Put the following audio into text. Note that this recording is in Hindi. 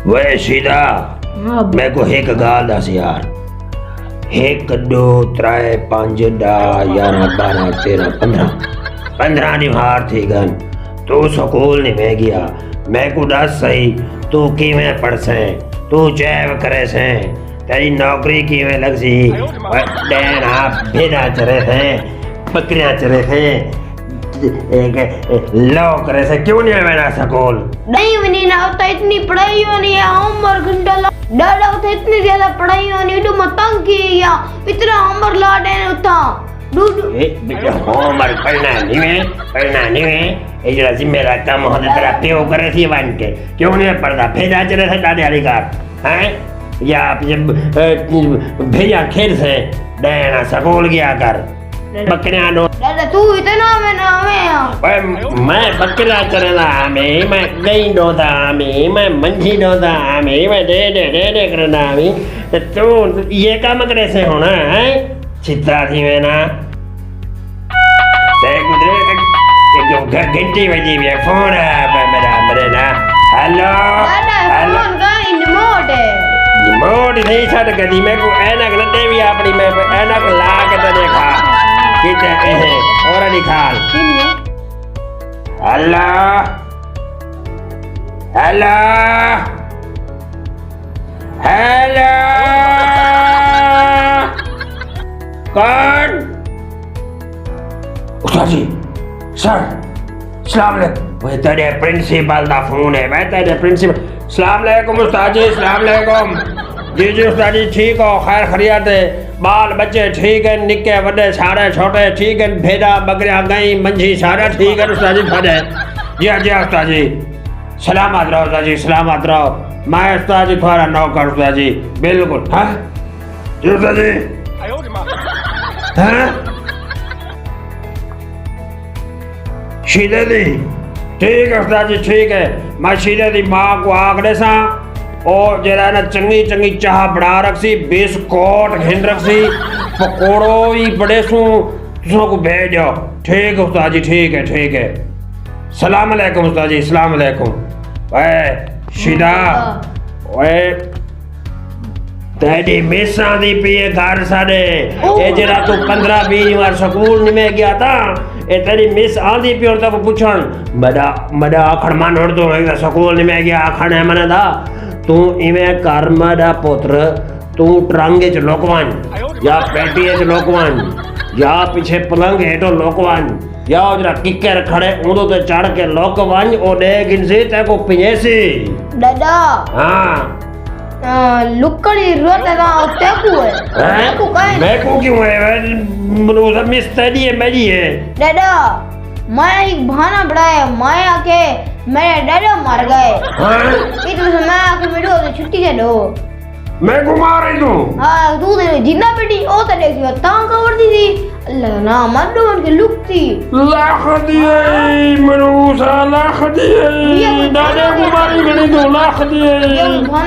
वे सीधा हाँ मैं को एक गाल दस यार, एक दो त्रै पांच दा 11 12 13 15 निहार थी गन। तू स्कूल नहीं में गया, मैं को दस सही तू किवें पढ़ से, तू जैव करे से, तेरी नौकरी किवें लग सी। डैन आप भेड़ा चरे थे, बकरियां चरे थे, एक लो करे से, क्यों नहीं मेरा स्कूल? नहीं मैंने ना होता, इतनी पढ़ाई होनी है, उम्र घंटा डर होता, इतनी ज्यादा पढ़ाई होनी तो मत तंग किया, इतना उम्र ला देने होता। बेटा होमवर्क पढ़ना नहीं है, ये जरा जिम्मेदार काम होता तेरा प्यो करे थी बन के, क्यों नहीं पढ़ता? भेजा चले थे दादे अधिकार हैं, या भेजा खेल से डैना स्कूल गया कर, बकरियां दो। दादा तू इतना मैं बकरा चरना हमें, मैं गई डोदा हमें, मैं मंझी डोदा हमें, मैं दे करना हमें, तो तू ये काम करे से होना है चित्रा थी मैं ना। जो घंटी बजी भी फोन है मेरे ना। हेलो रिमोट नहीं छट गई, मैं को ऐनक लटे भी अपनी, मैं ऐनक ला के तो देखा कितने और निकाल। हेलो हेलो हेलो कौन? उस्ताद जी सर सलाम अलैकुम। वह तेरे प्रिंसिपल का फोन है, मैं तेरे प्रिंसिपल। सलाम अलैकुम उस्ताद जी, सलाम अलैकुम। जी उस्ताद जी ठीक हो, खैर खैरियत है, बाल बच्चे ठीक है, निक्के बड़े सारे छोटे ठीक है, भेड़ा बकरियां गई मंझी सारा ठीक है उस्ताद जी सारे। जी हाँ उस्ताद जी, सलामत रहो उस्ताद जी, सलामत रहो। मैं उस्ताद जी तुम्हारा नौकर उस्ताद जी, बिल्कुल। हाँ जी उस्ताद जी, हाँ शीदे दी ठीक है उस्ताद जी ठीक है। मैं शीदे दी माँ को आखने सा और जरा ना चंगी चंगी चाह बना रखसी, बिस्कुट घिन रखसी, पकोड़ो भी बड़े सू तुसों को भेज दो। ठीक है उस्ताद जी ठीक है। सलाम अलैकुम उस्ताद जी, सलाम अलैकुम। वे शीदा वे तेरी मिस आंदी पी है घर साडे, ये जरा तू 15-20 बार स्कूल नहीं में गया था, ये तेरी मिस आंदी पी और तब पूछन बड़ा आखड़ मान हड़ तो है स्कूल नहीं में गया, आखड़ है मने दा तू इवें कर मड़ा पुत्र, तू ट्रंगे च लोकवान या पेटिए च लोकवान या पीछे पलंग हेठो लोकवान या जरा किकर खड़े उदो ते चढ़ के लोकवान ओ दे गिनसी ते को पिएसी। दादा हां लुकड़ी रोते ना तेकू है तेकू काहे मैं को क्यों है मनु सब मिस्त्री है मेरी है। दादा मैं एक बहाना बढ़ाया, मैं आके मेरे दादा मर गए, इतने से मैं आके मेरे को छुट्टी दे दो। मैं को मार रही तू? हाँ तू ने जिन्ना बेटी ओ तो देखी हो तां कवर दी थी अल्लाह ना मत दो उनकी लुकती लाख दिए मनु सा लाख दिए दादा को मारी गणी तो लाख दिए।